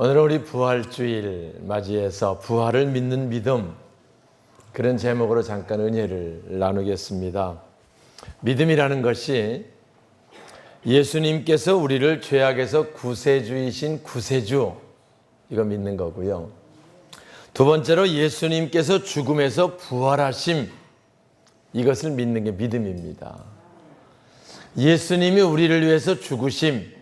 오늘은 우리 부활주일 맞이해서 부활을 믿는 믿음, 그런 제목으로 잠깐 은혜를 나누겠습니다. 믿음이라는 것이 예수님께서 우리를 죄악에서 구세주이신 구세주, 이거 믿는 거고요. 두 번째로 예수님께서 죽음에서 부활하심, 이것을 믿는 게 믿음입니다. 예수님이 우리를 위해서 죽으심,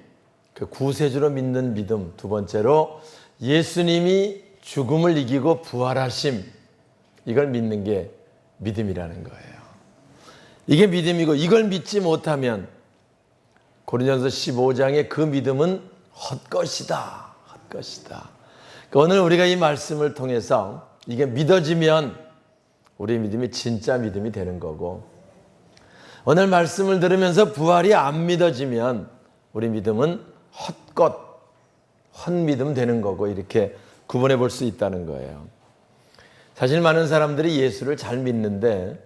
그 구세주로 믿는 믿음. 두 번째로 예수님이 죽음을 이기고 부활하심, 이걸 믿는 게 믿음이라는 거예요. 이게 믿음이고, 이걸 믿지 못하면 고린도전서 15장의 그 믿음은 헛것이다, 헛것이다. 오늘 우리가 이 말씀을 통해서 이게 믿어지면 우리 믿음이 진짜 믿음이 되는 거고, 오늘 말씀을 들으면서 부활이 안 믿어지면 우리 믿음은 헛것, 헛믿음 되는 거고, 이렇게 구분해 볼 수 있다는 거예요. 사실 많은 사람들이 예수를 잘 믿는데,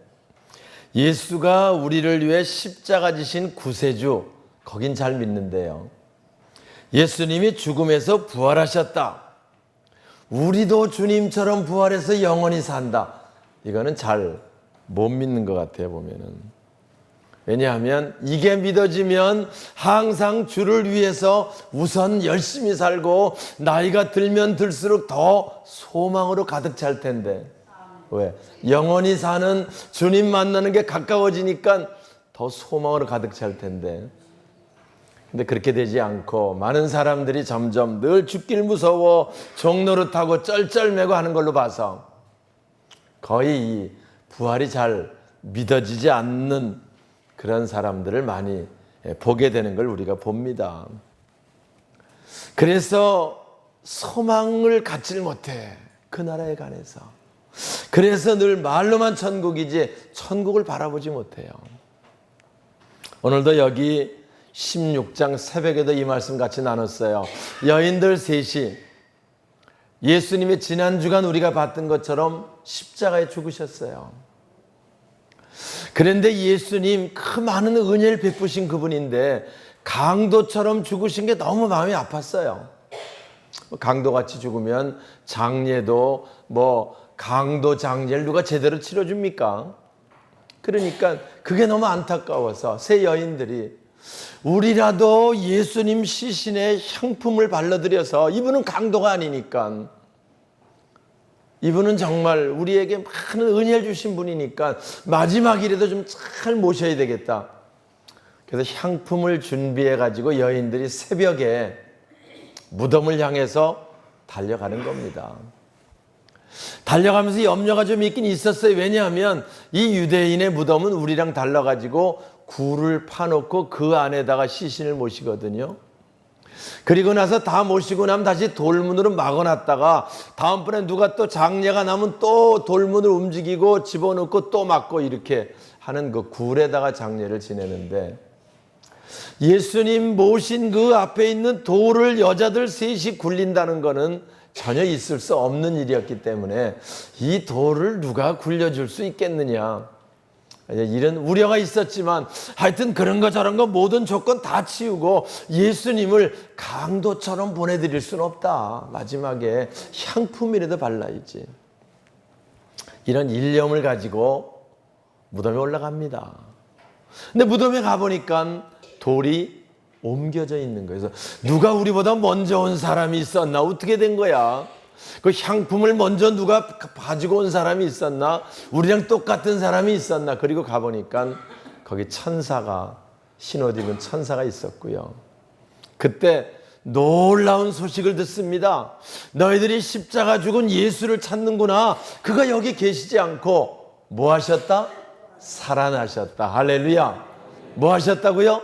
예수가 우리를 위해 십자가 지신 구세주, 거긴 잘 믿는데요, 예수님이 죽음에서 부활하셨다, 우리도 주님처럼 부활해서 영원히 산다, 이거는 잘 못 믿는 것 같아요, 보면은. 왜냐하면 이게 믿어지면 항상 주를 위해서 우선 열심히 살고 나이가 들면 들수록 더 소망으로 가득 찰 텐데, 왜? 영원히 사는 주님 만나는 게 가까워지니까 더 소망으로 가득 찰 텐데, 근데 그렇게 되지 않고 많은 사람들이 점점 늘 죽길 무서워 종노릇하고 쩔쩔매고 하는 걸로 봐서 거의 이 부활이 잘 믿어지지 않는 그런 사람들을 많이 보게 되는 걸 우리가 봅니다. 그래서 소망을 갖질 못해, 그 나라에 관해서. 그래서 늘 말로만 천국이지 천국을 바라보지 못해요. 오늘도 여기 16장 새벽에도 이 말씀 같이 나눴어요. 여인들 셋이 예수님의 지난 주간 우리가 봤던 것처럼 십자가에 죽으셨어요. 그런데 예수님 그 많은 은혜를 베푸신 그분인데 강도처럼 죽으신 게 너무 마음이 아팠어요. 강도같이 죽으면 장례도 강도 장례를 누가 제대로 치러줍니까? 그러니까 그게 너무 안타까워서 세 여인들이 우리라도 예수님 시신에 향품을 발라드려서, 이분은 강도가 아니니까, 이분은 정말 우리에게 많은 은혜를 주신 분이니까 마지막이라도 좀 잘 모셔야 되겠다. 그래서 향품을 준비해 가지고 여인들이 새벽에 무덤을 향해서 달려가는 겁니다. 달려가면서 염려가 좀 있긴 있었어요. 왜냐하면 이 유대인의 무덤은 우리랑 달라가지고 굴을 파놓고 그 안에다가 시신을 모시거든요. 그리고 나서 다 모시고 나면 다시 돌문으로 막아놨다가 다음번에 누가 또 장례가 나면 또 돌문을 움직이고 집어넣고 또 막고, 이렇게 하는 그 굴에다가 장례를 지내는데, 예수님 모신 그 앞에 있는 돌을 여자들 셋이 굴린다는 거는 전혀 있을 수 없는 일이었기 때문에 이 돌을 누가 굴려줄 수 있겠느냐, 이런 우려가 있었지만, 하여튼 그런 거 저런 거 모든 조건 다 치우고 예수님을 강도처럼 보내드릴 수는 없다, 마지막에 향품이라도 발라야지, 이런 일념을 가지고 무덤에 올라갑니다. 근데 무덤에 가보니까 돌이 옮겨져 있는 거예요. 그래서 누가 우리보다 먼저 온 사람이 있었나? 어떻게 된 거야? 그 향품을 먼저 누가 가지고 온 사람이 있었나? 우리랑 똑같은 사람이 있었나? 그리고 가보니까 거기 천사가, 흰옷 입은 천사가 있었고요. 그때 놀라운 소식을 듣습니다. 너희들이 십자가 죽은 예수를 찾는구나. 그가 여기 계시지 않고 뭐 하셨다? 살아나셨다. 할렐루야. 뭐 하셨다고요?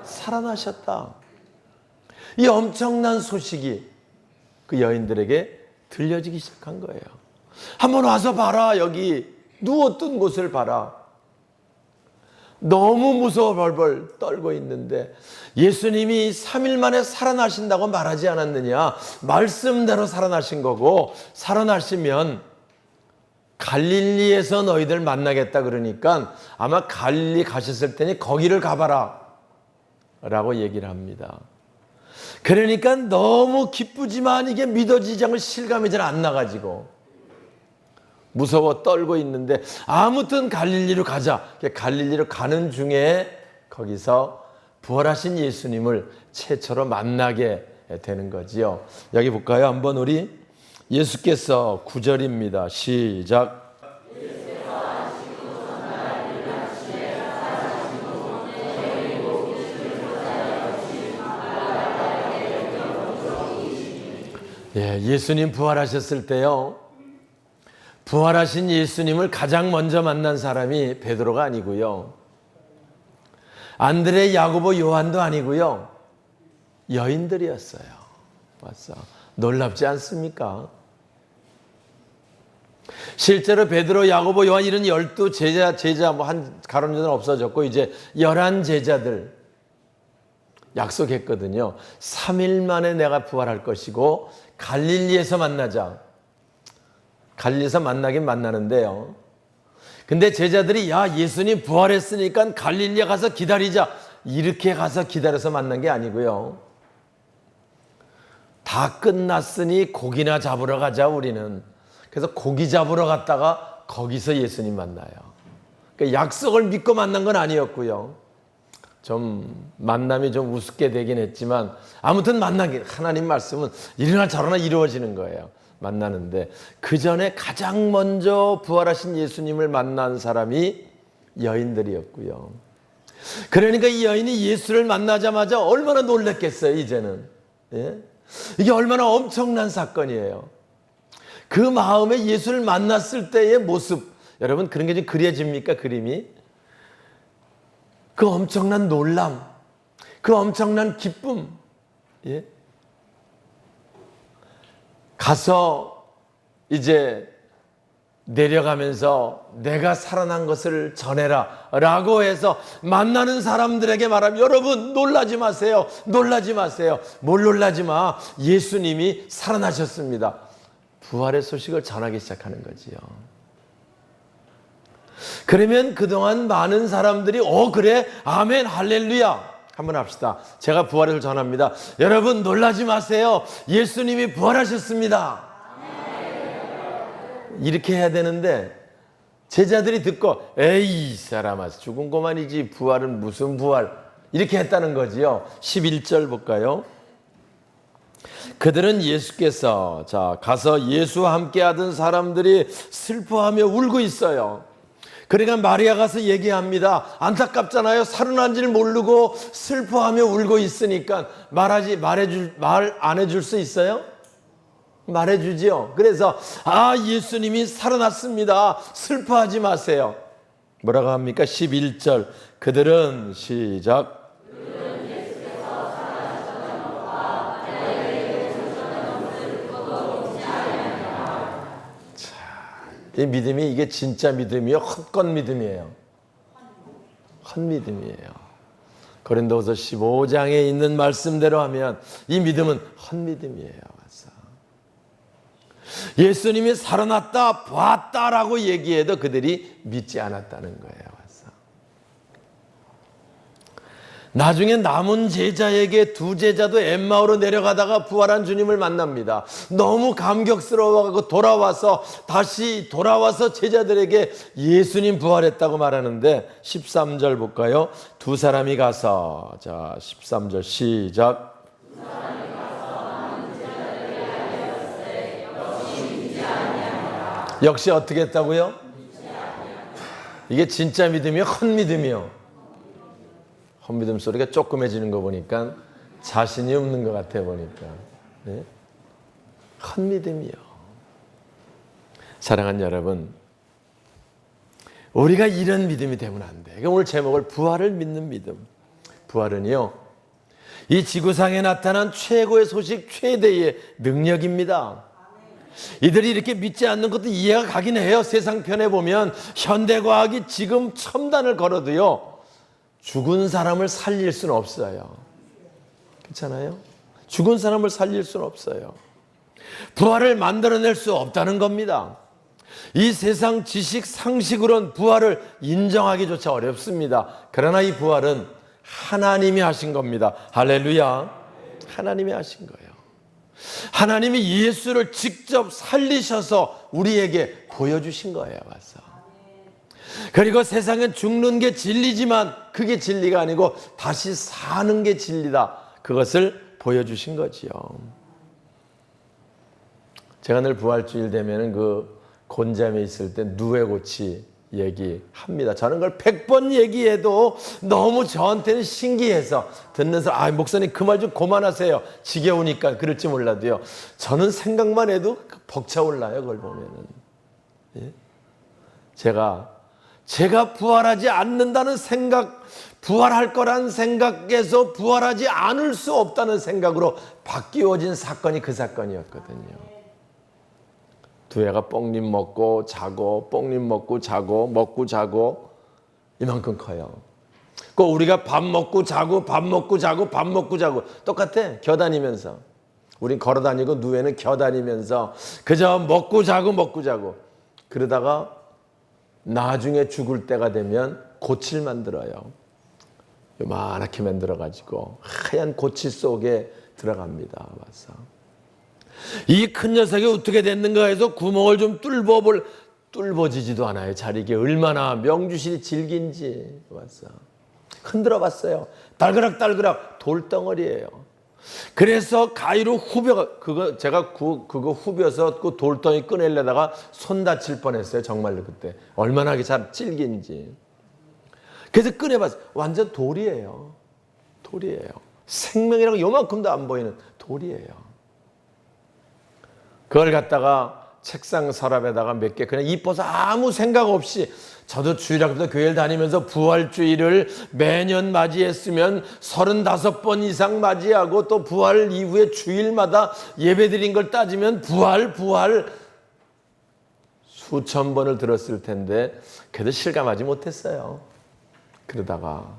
살아나셨다. 이 엄청난 소식이 그 여인들에게 들려지기 시작한 거예요. 한번 와서 봐라. 여기 누웠던 곳을 봐라. 너무 무서워 벌벌 떨고 있는데 예수님이 3일 만에 살아나신다고 말하지 않았느냐? 말씀대로 살아나신 거고, 살아나시면 갈릴리에서 너희들 만나겠다 그러니까 아마 갈릴리 가셨을 테니 거기를 가봐라 라고 얘기를 합니다. 그러니까 너무 기쁘지만 이게 믿어지지 않고 실감이 잘 안 나가지고 무서워 떨고 있는데 아무튼 갈릴리로 가자. 갈릴리로 가는 중에 거기서 부활하신 예수님을 최초로 만나게 되는 거지요. 여기 볼까요? 한번 우리 예수께서 9절입니다. 시작. 예수님 부활하셨을 때요. 부활하신 예수님을 가장 먼저 만난 사람이 베드로가 아니고요. 안드레, 야고보, 요한도 아니고요. 여인들이었어요. 맞어. 놀랍지 않습니까? 실제로 베드로, 야고보, 요한 이런 12제자 뭐 한 가론유다는 없어졌고 이제 11 제자들 약속했거든요. 3일 만에 내가 부활할 것이고 갈릴리에서 만나자. 갈릴리에서 만나긴 만나는데요. 근데 제자들이 야 예수님 부활했으니까 갈릴리에 가서 기다리자. 이렇게 가서 기다려서 만난 게 아니고요. 다 끝났으니 고기나 잡으러 가자 우리는. 그래서 고기 잡으러 갔다가 거기서 예수님 만나요. 그러니까 약속을 믿고 만난 건 아니었고요. 좀 만남이 좀 우습게 되긴 했지만 아무튼 만나기 하나님 말씀은 이러나 저러나 이루어지는 거예요. 만나는데 그 전에 가장 먼저 부활하신 예수님을 만난 사람이 여인들이었고요. 그러니까 이 여인이 예수를 만나자마자 얼마나 놀랐겠어요. 이제는 이게 얼마나 엄청난 사건이에요. 그 마음에 예수를 만났을 때의 모습, 여러분 그런 게 좀 그려집니까? 그림이? 그 엄청난 놀람, 그 엄청난 기쁨. 가서 이제 내려가면서 내가 살아난 것을 전해라 라고 해서 만나는 사람들에게 말하면 여러분 놀라지 마세요. 놀라지 마세요. 뭘 놀라지 마. 예수님이 살아나셨습니다. 부활의 소식을 전하기 시작하는 거지요. 그러면 그동안 많은 사람들이 그래 아멘 할렐루야 한번 합시다. 제가 부활을 전합니다. 여러분 놀라지 마세요. 예수님이 부활하셨습니다. 이렇게 해야 되는데 제자들이 듣고 에이 사람아 죽은 것만이지 부활은 무슨 부활 이렇게 했다는 거지요. 11절 볼까요? 그들은 예수께서 가서 예수와 함께 하던 사람들이 슬퍼하며 울고 있어요. 그러니까 마리아 가서 얘기합니다. 안타깝잖아요. 살아난 줄 모르고 슬퍼하며 울고 있으니까 말 안 해줄 수 있어요? 말해주지요. 그래서 예수님이 살아났습니다. 슬퍼하지 마세요. 뭐라고 합니까? 11절 그들은 시작 이 믿음이 이게 진짜 믿음이요? 헛것 믿음이에요. 헛믿음이에요. 고린도후서 15장에 있는 말씀대로 하면 이 믿음은 헛믿음이에요. 맞아. 예수님이 살아났다, 봤다라고 얘기해도 그들이 믿지 않았다는 거예요. 나중에 남은 제자에게 두 제자도 엠마오로 내려가다가 부활한 주님을 만납니다. 너무 감격스러워하고 다시 돌아와서 제자들에게 예수님 부활했다고 말하는데 13절 볼까요? 두 사람이 가서 13절 시작 역시 어떻게 했다고요? 이게 진짜 믿음이요? 헛믿음이요? 헛믿음 소리가 조그매지는 거 보니까 자신이 없는 것 같아 보니까. 네? 헛믿음이요. 사랑하는 여러분, 우리가 이런 믿음이 되면 안 돼. 오늘 제목을 부활을 믿는 믿음. 부활은요, 이 지구상에 나타난 최고의 소식, 최대의 능력입니다. 이들이 이렇게 믿지 않는 것도 이해가 가긴 해요. 세상 편에 보면 현대과학이 지금 첨단을 걸어도요, 죽은 사람을 살릴 수는 없어요. 그렇잖아요? 죽은 사람을 살릴 수는 없어요. 부활을 만들어낼 수 없다는 겁니다. 이 세상 지식 상식으로는 부활을 인정하기조차 어렵습니다. 그러나 이 부활은 하나님이 하신 겁니다. 할렐루야. 하나님이 하신 거예요. 하나님이 예수를 직접 살리셔서 우리에게 보여주신 거예요. 와서. 그리고 세상은 죽는 게 진리지만 그게 진리가 아니고 다시 사는 게 진리다. 그것을 보여주신 거지요. 제가 늘 부활주일 되면은 그 곤잠에 있을 때 누에고치 얘기합니다. 저는 그걸 100번 얘기해도 너무 저한테는 신기해서 듣는 사람, 목사님 그 말 좀 그만하세요. 지겨우니까 그럴지 몰라도요. 저는 생각만 해도 벅차올라요. 그걸 보면은. 예? 제가 부활하지 않는다는 생각, 부활할 거란 생각에서 부활하지 않을 수 없다는 생각으로 바뀌어진 사건이 그 사건이었거든요. 두 애가 뽕잎 먹고 자고 뽕잎 먹고 자고 먹고 자고 이만큼 커요. 그 우리가 밥 먹고 자고 밥 먹고 자고 밥 먹고 자고 똑같아. 겨다니면서. 우린 걸어다니고 누에는 겨다니면서 그저 먹고 자고 먹고 자고 그러다가 나중에 죽을 때가 되면 고치를 만들어요. 요만하게 만들어가지고 하얀 고치 속에 들어갑니다. 와서. 이 큰 녀석이 어떻게 됐는가 해서 구멍을 좀 뚫어지지도 않아요. 잘 이게 얼마나 명주실이 질긴지. 와서. 흔들어 봤어요. 달그락달그락 돌덩어리예요. 그래서 가위로 제가 그거 후벼서 그 돌덩이 꺼내려다가 손 다칠 뻔했어요. 정말로 그때. 얼마나 이게 잘 질긴지. 그래서 꺼내봤어요. 완전 돌이에요. 돌이에요. 생명이라고 요만큼도 안 보이는 돌이에요. 그걸 갖다가 책상 서랍에다가 몇 개 그냥 이뻐서 아무 생각 없이 저도 주일학교부터 교회를 다니면서 부활주일을 매년 맞이했으면 35번 이상 맞이하고 또 부활 이후에 주일마다 예배드린 걸 따지면 부활 수천 번을 들었을 텐데 그래도 실감하지 못했어요. 그러다가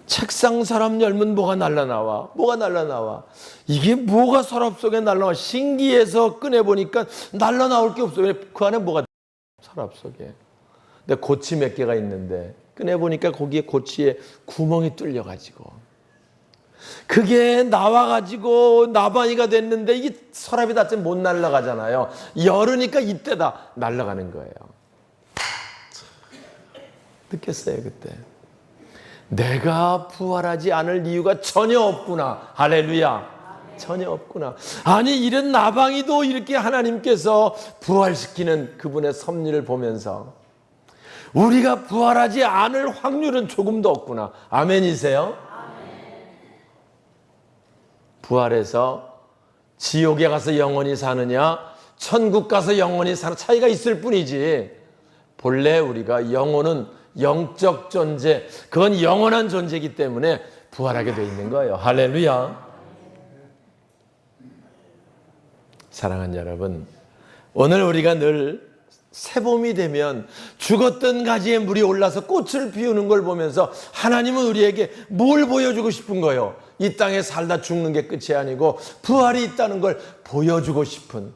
책상 서랍 열면 뭐가 날라나와. 이게 뭐가 서랍 속에 날라와. 신기해서 꺼내보니까 날라나올 게 없어요. 그 안에 뭐가 서랍 속에. 근데 고치 몇 개가 있는데 꺼내보니까 거기에 고치에 구멍이 뚫려가지고 그게 나와가지고 나방이가 됐는데 이게 서랍이 닿으면 못 날아가잖아요. 열으니까 이때다 날아가는 거예요. 느꼈어요 그때. 내가 부활하지 않을 이유가 전혀 없구나. 할렐루야. 전혀 없구나. 아니 이런 나방이도 이렇게 하나님께서 부활시키는 그분의 섭리를 보면서 우리가 부활하지 않을 확률은 조금도 없구나. 아멘이세요? 부활해서 지옥에 가서 영원히 사느냐 천국 가서 영원히 사는 차이가 있을 뿐이지 본래 우리가 영혼은 영적 존재, 그건 영원한 존재이기 때문에 부활하게 되어 있는 거예요. 할렐루야. 사랑하는 여러분, 오늘 우리가 늘 새봄이 되면 죽었던 가지에 물이 올라서 꽃을 피우는 걸 보면서 하나님은 우리에게 뭘 보여주고 싶은 거예요? 이 땅에 살다 죽는 게 끝이 아니고 부활이 있다는 걸 보여주고 싶은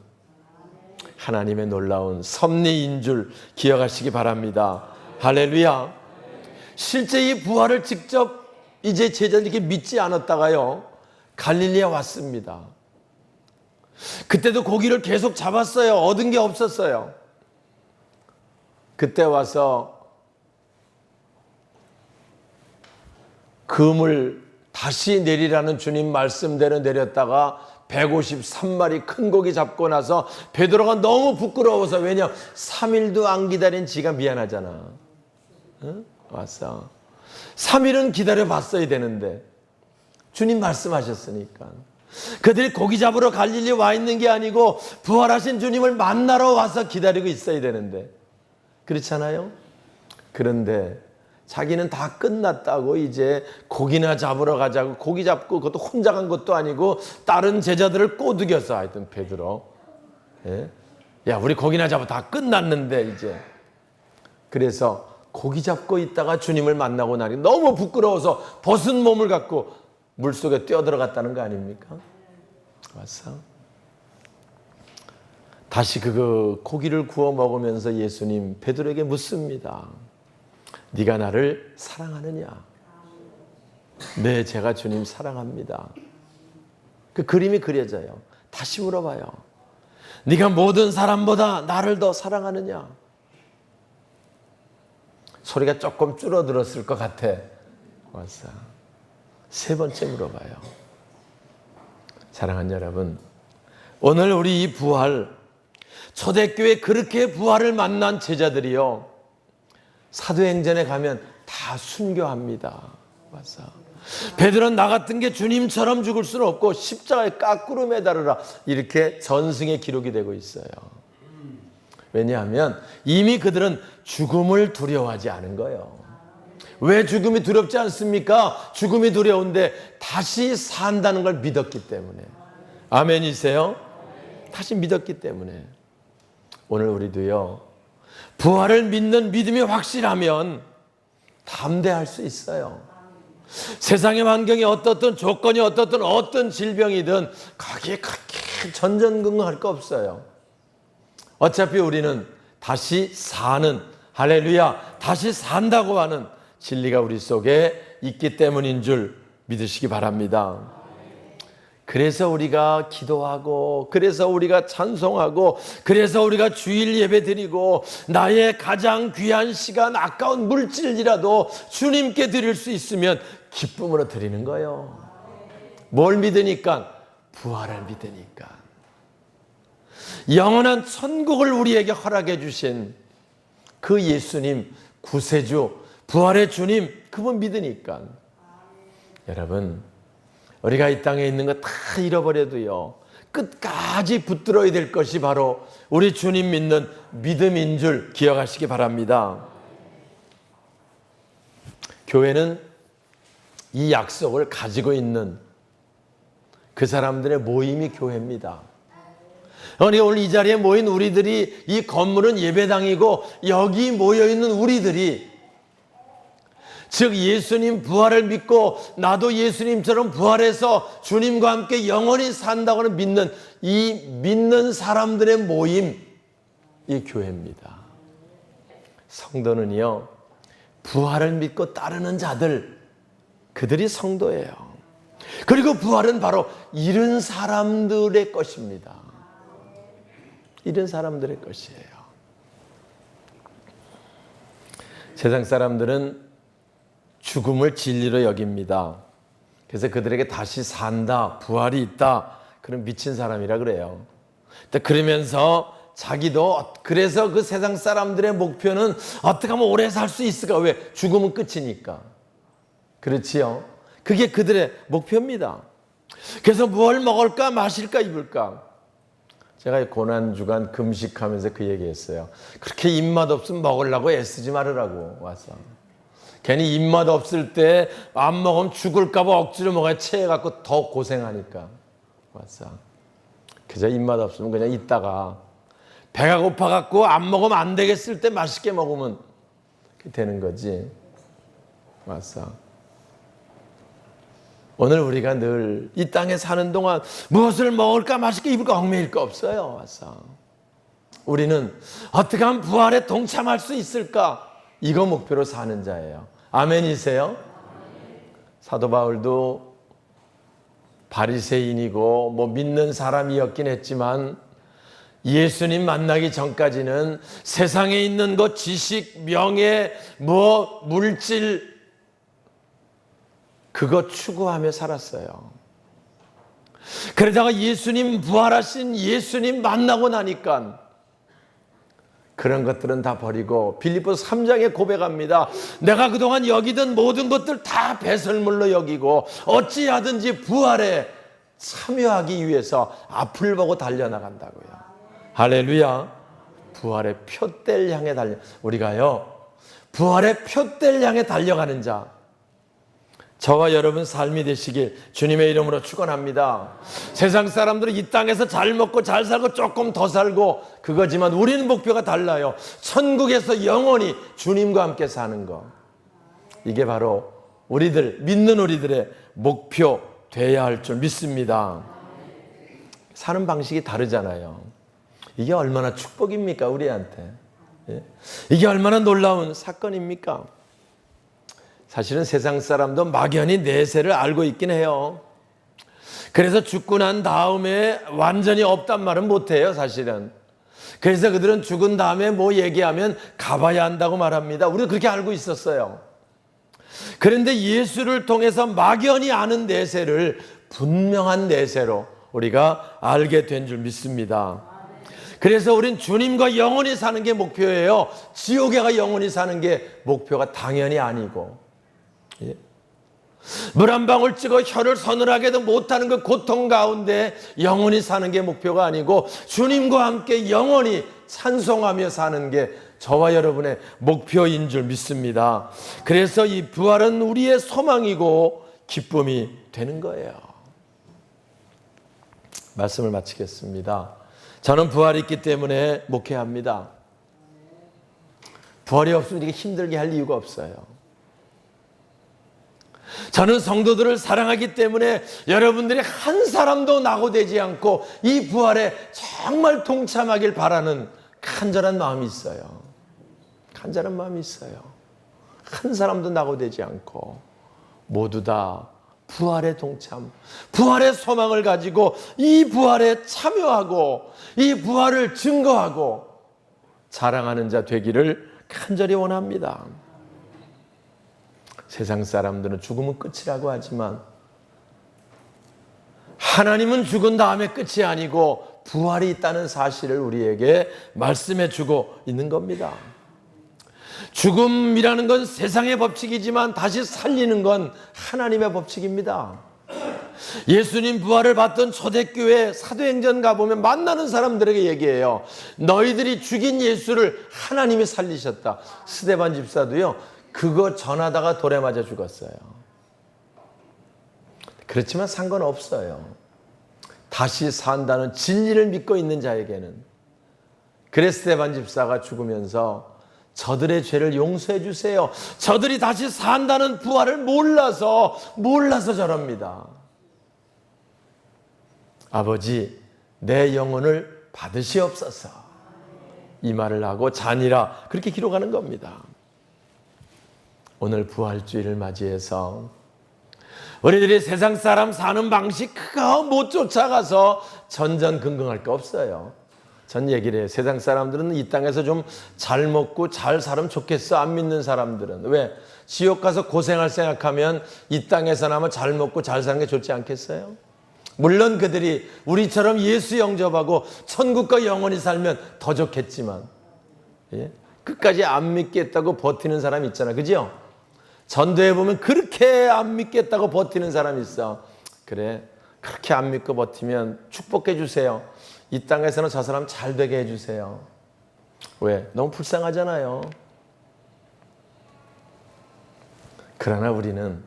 하나님의 놀라운 섭리인 줄 기억하시기 바랍니다. 할렐루야. 실제 이 부활을 직접 이제 제자들이 이렇게 믿지 않았다가요 갈릴리에 왔습니다. 그때도 고기를 계속 잡았어요. 얻은 게 없었어요. 그때 와서 금을 다시 내리라는 주님 말씀대로 내렸다가 153마리 큰 고기 잡고 나서 베드로가 너무 부끄러워서 왜냐 3일도 안 기다린 지가 미안하잖아. 응? 왔어. 3일은 기다려 봤어야 되는데 주님 말씀하셨으니까 그들이 고기 잡으러 갈릴리 와 있는 게 아니고 부활하신 주님을 만나러 와서 기다리고 있어야 되는데 그렇잖아요. 그런데 자기는 다 끝났다고 이제 고기나 잡으러 가자고 고기 잡고 그것도 혼자 간 것도 아니고 다른 제자들을 꼬드겼어. 하여튼 베드로. 예? 야 우리 고기나 잡아 다 끝났는데 이제. 그래서 고기 잡고 있다가 주님을 만나고 나니 너무 부끄러워서 벗은 몸을 갖고 물속에 뛰어들어갔다는 거 아닙니까? 왔어. 다시 그 고기를 구워 먹으면서 예수님 베드로에게 묻습니다. 네가 나를 사랑하느냐? 네, 제가 주님 사랑합니다. 그 그림이 그려져요. 다시 물어봐요. 네가 모든 사람보다 나를 더 사랑하느냐? 소리가 조금 줄어들었을 것 같아. 와서 세 번째 물어봐요. 사랑하는 여러분, 오늘 우리 이 부활, 초대교회 그렇게 부활을 만난 제자들이요, 사도행전에 가면 다 순교합니다. 와서 베드로는 나 같은 게 주님처럼 죽을 수는 없고 십자가에 까꾸로 매달으라, 이렇게 전승의 기록이 되고 있어요. 왜냐하면 이미 그들은 죽음을 두려워하지 않은 거예요. 왜 죽음이 두렵지 않습니까? 죽음이 두려운데 다시 산다는 걸 믿었기 때문에. 아멘이세요? 다시 믿었기 때문에. 오늘 우리도요, 부활을 믿는 믿음이 확실하면 담대할 수 있어요. 세상의 환경이 어떻든, 조건이 어떻든, 어떤 질병이든 거기에 그렇게 전전긍긍할 거 없어요. 어차피 우리는 다시 사는, 할렐루야, 다시 산다고 하는 진리가 우리 속에 있기 때문인 줄 믿으시기 바랍니다. 그래서 우리가 기도하고, 그래서 우리가 찬송하고, 그래서 우리가 주일 예배 드리고, 나의 가장 귀한 시간, 아까운 물질이라도 주님께 드릴 수 있으면 기쁨으로 드리는 거예요. 뭘 믿으니까? 부활을 믿으니까. 영원한 천국을 우리에게 허락해 주신 그 예수님, 구세주, 부활의 주님, 그분 믿으니까. 여러분, 우리가 이 땅에 있는 거 다 잃어버려도요, 끝까지 붙들어야 될 것이 바로 우리 주님 믿는 믿음인 줄 기억하시기 바랍니다. 교회는 이 약속을 가지고 있는 그 사람들의 모임이 교회입니다. 그러니까 오늘 이 자리에 모인 우리들이, 이 건물은 예배당이고 여기 모여있는 우리들이, 즉 예수님 부활을 믿고 나도 예수님처럼 부활해서 주님과 함께 영원히 산다고는 믿는 이 믿는 사람들의 모임, 이 교회입니다. 성도는요, 부활을 믿고 따르는 자들, 그들이 성도예요. 그리고 부활은 바로 이런 사람들의 것입니다. 이런 사람들의 것이에요. 세상 사람들은 죽음을 진리로 여깁니다. 그래서 그들에게 다시 산다, 부활이 있다, 그런 미친 사람이라 그래요. 그러면서 자기도, 그래서 그 세상 사람들의 목표는 어떻게 하면 오래 살 수 있을까? 왜? 죽음은 끝이니까. 그렇지요? 그게 그들의 목표입니다. 그래서 뭘 먹을까, 마실까, 입을까? 제가 고난주간 금식하면서 그 얘기했어요. 그렇게 입맛 없으면 먹으려고 애쓰지 말으라고 와서. 괜히 입맛 없을 때 안 먹으면 죽을까 봐 억지로 먹어야 체해갖고 더 고생하니까 와서. 그저 입맛 없으면 그냥 있다가 배가 고파갖고 안 먹으면 안 되겠을 때 맛있게 먹으면 되는 거지. 와서. 오늘 우리가 늘 이 땅에 사는 동안 무엇을 먹을까, 마실까, 입을까 얽매일 거 없어요. 와서. 우리는 어떻게 하면 부활에 동참할 수 있을까? 이거 목표로 사는 자예요. 아멘이세요? 사도 바울도 바리새인이고 뭐 믿는 사람이었긴 했지만 예수님 만나기 전까지는 세상에 있는 것, 지식, 명예, 뭐 물질, 그거 추구하며 살았어요. 그러다가 예수님, 부활하신 예수님 만나고 나니까 그런 것들은 다 버리고 빌립보서 3장에 고백합니다. 내가 그동안 여기던 모든 것들 다 배설물로 여기고 어찌하든지 부활에 참여하기 위해서 앞을 보고 달려나간다고요. 할렐루야. 부활의 표대를 향해 우리가요, 부활의 표대를 향해 달려가는 자, 저와 여러분 삶이 되시길 주님의 이름으로 축원합니다. 세상 사람들은 이 땅에서 잘 먹고 잘 살고 조금 더 살고 그거지만 우리는 목표가 달라요. 천국에서 영원히 주님과 함께 사는 거. 이게 바로 우리들, 믿는 우리들의 목표 돼야 할 줄 믿습니다. 사는 방식이 다르잖아요. 이게 얼마나 축복입니까, 우리한테. 이게 얼마나 놀라운 사건입니까? 사실은 세상 사람도 막연히 내세를 알고 있긴 해요. 그래서 죽고 난 다음에 완전히 없단 말은 못해요, 사실은. 그래서 그들은 죽은 다음에 뭐 얘기하면 가봐야 한다고 말합니다. 우리도 그렇게 알고 있었어요. 그런데 예수를 통해서 막연히 아는 내세를 분명한 내세로 우리가 알게 된 줄 믿습니다. 그래서 우린 주님과 영원히 사는 게 목표예요. 지옥에 가 영원히 사는 게 목표가 당연히 아니고, 물 한 방울 찍어 혀를 서늘하게도 못하는 그 고통 가운데 영원히 사는 게 목표가 아니고 주님과 함께 영원히 찬송하며 사는 게 저와 여러분의 목표인 줄 믿습니다. 그래서 이 부활은 우리의 소망이고 기쁨이 되는 거예요. 말씀을 마치겠습니다. 저는 부활이 있기 때문에 목회합니다. 부활이 없으면 이렇게 힘들게 할 이유가 없어요. 저는 성도들을 사랑하기 때문에 여러분들이 한 사람도 낙오되지 않고 이 부활에 정말 동참하길 바라는 간절한 마음이 있어요. 간절한 마음이 있어요. 한 사람도 낙오되지 않고 모두 다 부활의 동참, 부활의 소망을 가지고 이 부활에 참여하고 이 부활을 증거하고 자랑하는 자 되기를 간절히 원합니다. 세상 사람들은 죽음은 끝이라고 하지만 하나님은 죽은 다음에 끝이 아니고 부활이 있다는 사실을 우리에게 말씀해 주고 있는 겁니다. 죽음이라는 건 세상의 법칙이지만 다시 살리는 건 하나님의 법칙입니다. 예수님 부활을 받던 초대교회 사도행전 가보면 만나는 사람들에게 얘기해요. 너희들이 죽인 예수를 하나님이 살리셨다. 스데반 집사도요, 그거 전하다가 돌에 맞아 죽었어요. 그렇지만 상관없어요. 다시 산다는 진리를 믿고 있는 자에게는. 그래서 스데반 집사가 죽으면서 저들의 죄를 용서해 주세요. 저들이 다시 산다는 부활을 몰라서 저럽니다. 아버지, 내 영혼을 받으시옵소서. 이 말을 하고 잔이라 그렇게 기록하는 겁니다. 오늘 부활주의를 맞이해서 우리들이 세상 사람 사는 방식 그거 못 쫓아가서 전전긍긍할 거 없어요. 전 얘기를 해요. 세상 사람들은 이 땅에서 좀 잘 먹고 잘 살면 좋겠어. 안 믿는 사람들은. 왜? 지옥 가서 고생할 생각하면 이 땅에서나마 잘 먹고 잘 사는 게 좋지 않겠어요? 물론 그들이 우리처럼 예수 영접하고 천국과 영원히 살면 더 좋겠지만, 예? 끝까지 안 믿겠다고 버티는 사람 있잖아. 그죠? 전도해 보면 그렇게 안 믿겠다고 버티는 사람이 있어. 그래, 그렇게 안 믿고 버티면 축복해 주세요. 이 땅에서는 저 사람 잘 되게 해주세요. 왜? 너무 불쌍하잖아요. 그러나 우리는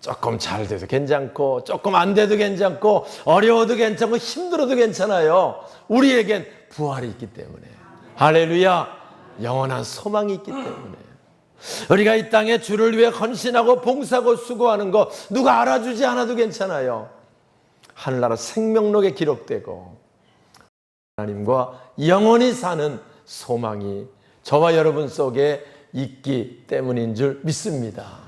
조금 잘 돼도 괜찮고 조금 안 돼도 괜찮고 어려워도 괜찮고 힘들어도 괜찮아요. 우리에겐 부활이 있기 때문에. 할렐루야. 영원한 소망이 있기 때문에. 우리가 이 땅에 주를 위해 헌신하고 봉사하고 수고하는 거 누가 알아주지 않아도 괜찮아요. 하늘나라 생명록에 기록되고 하나님과 영원히 사는 소망이 저와 여러분 속에 있기 때문인 줄 믿습니다.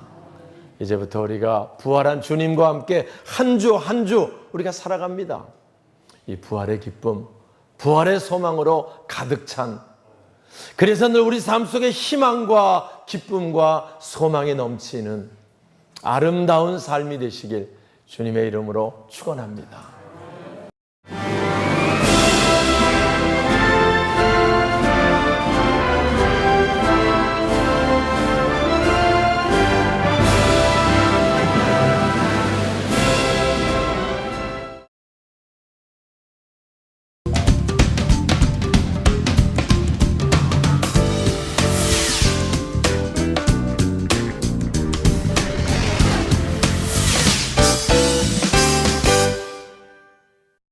이제부터 우리가 부활한 주님과 함께 한 주 한 주 우리가 살아갑니다. 이 부활의 기쁨, 부활의 소망으로 가득 찬, 그래서 늘 우리 삶 속에 희망과 기쁨과 소망이 넘치는 아름다운 삶이 되시길 주님의 이름으로 축원합니다.